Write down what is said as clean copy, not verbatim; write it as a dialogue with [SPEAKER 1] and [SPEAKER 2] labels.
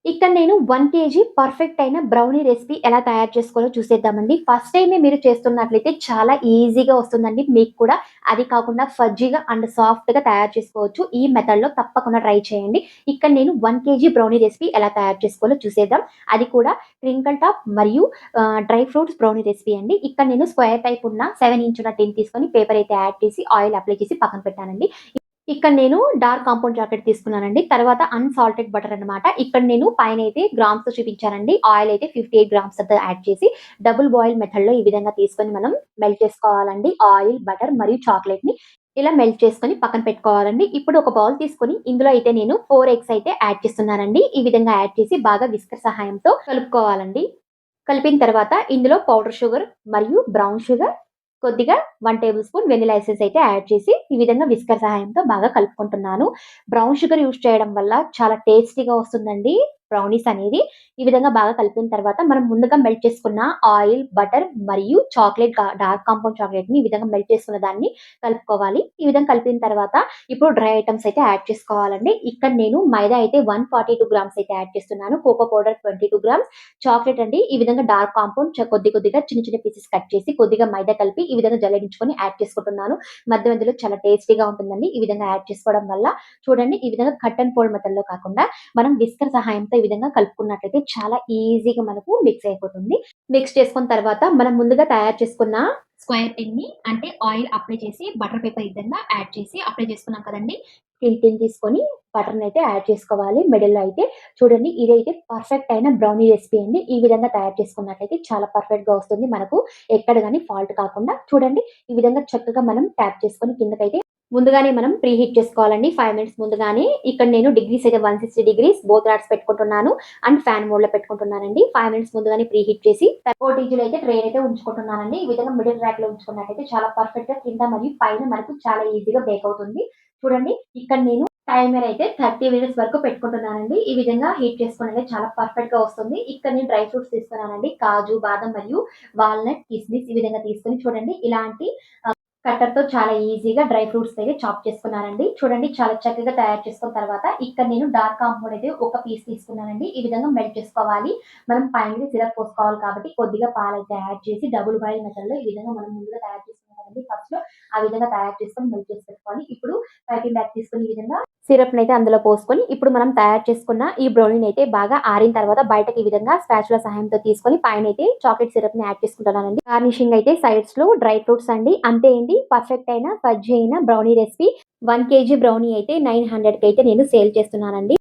[SPEAKER 1] ఇక్కడ నేను 1 KG perfect అయిన బ్రౌనీ రెసిపీ ఎలా తయారు చేసుకోవాలో చూసేద్దామండి. ఫస్ట్ టైమే మీరు చేస్తున్నట్లయితే చాలా ఈజీగా వస్తుందండి మీకు కూడా. అది కాకుండా ఫజ్జీగా అండ్ సాఫ్ట్‌గా తయారు చేసుకోవచ్చు. ఈ మెథడ్‌లో తప్పకుండా ట్రై చేయండి. ఇక్కడ నేను 1 కేజీ బ్రౌనీ రెసిపీ ఎలా తయారు చేసుకోవాలో చూసేద్దాం. అది కూడా క్రింకిల్ టాప్ మరియు డ్రై ఫ్రూట్స్ బ్రౌనీ రెసిపీ అండి. ఇక్కడ నేను స్క్వేర్ టైప్ ఉన్న 7 ఇంచ్ ఉన్న టిన్ తీసుకొని పేపర్ అయితే యాడ్ చేసి ఆయిల్ అప్లై చేసి పక్కన పెట్టానండి. ఇక్కడ నేను డార్క్ కాంపౌండ్ చాక్లేట్ తీసుకున్నానండి. తర్వాత అన్‌సాల్టెడ్ బటర్ అన్నమాట. ఇక్కడ నేను పైనైతే గ్రామ్స్‌తో చూపించానండి. ఆయిల్ అయితే 58 గ్రామ్స్ అంతా యాడ్ చేసి డబుల్ బాయిల్ మెథడ్‌లో ఈ విధంగా తీసుకొని మనం మెల్ట్ చేసుకోవాలండి. ఆయిల్, బటర్ మరియు చాక్లేట్‌ని ఇలా మెల్ట్ చేసుకొని పక్కన పెట్టుకోవాలండి. ఇప్పుడు ఒక బౌల్ తీసుకొని ఇందులో అయితే నేను 4 ఎగ్స్ అయితే యాడ్ చేస్తున్నానండి. ఈ విధంగా యాడ్ చేసి బాగా విస్కర్ సహాయంతో కలుపుకోవాలండి. కలిపిన తర్వాత ఇందులో పౌడర్ షుగర్ మరియు బ్రౌన్ షుగర్, కొద్దిగా 1 టేబుల్ స్పూన్ వెనిల్లా ఎసెన్స్ అయితే యాడ్ చేసి, ఈ విధంగా విస్కర్ సహాయంతో బాగా కలుపుకుంటున్నాను. బ్రౌన్ షుగర్ యూజ్ చేయడం వల్ల చాలా టేస్టీగా వస్తుందండి బ్రౌనీస్ అనేది. ఈ విధంగా బాగా కలిపిన తర్వాత మనం ముందుగా మెల్ట్ చేసుకున్న ఆయిల్, బటర్ మరియు డార్క్ కాంపౌండ్ చాక్లేట్‌ని ఈ విధంగా మెల్ట్ చేసుకున్న దాన్ని కలుపుకోవాలి. ఈ విధంగా కలిపిన తర్వాత ఇప్పుడు డ్రై ఐటెమ్స్ అయితే యాడ్ చేసుకోవాలండి. ఇక్కడ నేను మైదా అయితే 142 గ్రామ్స్ అయితే యాడ్ చేస్తున్నాను. కోకో పౌడర్ 22 గ్రామ్స్, చాక్లేట్ అండి ఈ విధంగా డార్క్ కాంపౌండ్ కొద్దిగా చిన్న చిన్న పీసెస్ కట్ చేసి కొద్దిగా మైదా కలిపి ఈ విధంగా జల్లించుకొని యాడ్ చేసుకుంటున్నాను. మధ్య మధ్యలో చాలా టేస్టీగా ఉంటుందండి. ఈ విధంగా యాడ్ చేసుకోవడం వల్ల చూడండి ఈ విధంగా కట్ అండ్ ఫోల్డ్ మెథడ్‌లో కాకుండా మనం విస్కర్ సహాయంతో ఈ విధంగా కలుపుకున్నట్లయితే చాలా ఈజీగా మనకు మిక్స్ అయిపోతుంది. మిక్స్ చేసుకున్న తర్వాత మనం ముందుగా తయారు చేసుకున్న స్క్వేర్ టిన్‌ని అంటే ఆయిల్ అప్లై చేసి బటర్ పేపర్ ఈ విధంగా యాడ్ చేసి అప్లై చేసుకున్నాం కదండీ! టిన్ తీసుకొని బటర్‌నైతే యాడ్ చేసుకోవాలి. మిడిల్‌లో అయితే చూడండి ఇదైతే పర్ఫెక్ట్ అయిన బ్రౌనీ రెసిపీ అండి. ఈ విధంగా తయారు చేసుకున్నట్లయితే చాలా పర్ఫెక్ట్‌గా వస్తుంది. మనకు ఎక్కడ గాని ఫాల్ట్ కాకుండా చూడండి ఈ విధంగా చక్కగా మనం ట్యాప్ చేసుకొని కిందకైతే ముందుగానే మనం ప్రీ హీట్ చేసుకోవాలండి. 5 మినిట్స్ ముందుగానే. ఇక్కడ నేను డిగ్రీస్ అయితే 160 డిగ్రీస్ బోత్ రాడ్స్ పెట్టుకుంటున్నాను. అండ్ ఫ్యాన్ మోడ్‌లో పెట్టుకుంటున్నానండి. 5 మినిట్స్ ముందుగానే ప్రీ హీట్ చేసి ఓటీజీలో అయితే ట్రే అయితే ఉంచుకుంటున్నానండి. ఈ విధంగా మిడిల్ ర్యాక్‌లో ఉంచుకున్నట్టయితే చాలా పర్ఫెక్ట్‌గా కింద మరియు పైన మనకు చాలా ఈజీగా బేక్ అవుతుంది. చూడండి ఇక్కడ నేను టైమర్ అయితే 30 మినిట్స్ వరకు పెట్టుకుంటున్నానండి. ఈ విధంగా హీట్ చేసుకున్నట్లయితే చాలా పర్ఫెక్ట్‌గా వస్తుంది. ఇక్కడ నేను డ్రై ఫ్రూట్స్ తీసుకున్నానండి. కాజు, బాదం మరియు వాల్‌నట్, కిస్మిస్ ఈ విధంగా తీసుకొని చూడండి ఇలాంటి కట్టర్‌తో చాలా ఈజీగా డ్రై ఫ్రూట్స్ అయితే చాప్ చేసుకున్నానండి. చూడండి చాలా చక్కగా తయారు చేసుకున్న తర్వాత ఇక్కడ నేను డార్క్ కాంపౌండ్ అయితే ఒక పీస్ తీసుకున్నానండి. ఈ విధంగా మెల్ట్ చేసుకోవాలి. మనం పైన సిరప్ పోసుకోవాలి కాబట్టి కొద్దిగా పాలైతే యాడ్ చేసి డబుల్ బాయిల్ మెథడ్‌లో ఈ విధంగా మనం ముందుగా తయారు చేసుకున్నాం కదండీ ఫస్ట్‌లో ఆ విధంగా తయారు చేసుకొని మెల్ట్ చేసి పెట్టుకోవాలి. ఇప్పుడు పైపింగ్ బ్యాగ్ తీసుకొని ఈ విధంగా సిరప్‌నైతే అందులో పోసుకొని ఇప్పుడు మనం తయారు చేసుకున్న ఈ బ్రౌనీనైతే బాగా ఆరిన తర్వాత బయటకి ఈ విధంగా స్పాచులా సహాయంతో తీసుకొని పైనైతే చాక్లేట్ సిరప్‌ని యాడ్ చేసుకుంటున్నానండి. గార్నిషింగ్ అయితే సైడ్స్‌లో డ్రై ఫ్రూట్స్ అండి. అంతే అండి పర్ఫెక్ట్ అయిన ఫజ్జీ అయిన బ్రౌనీ రెసిపీ. 1 కేజీ బ్రౌనీ అయితే 900కి అయితే నేను సేల్ చేస్తున్నానండి.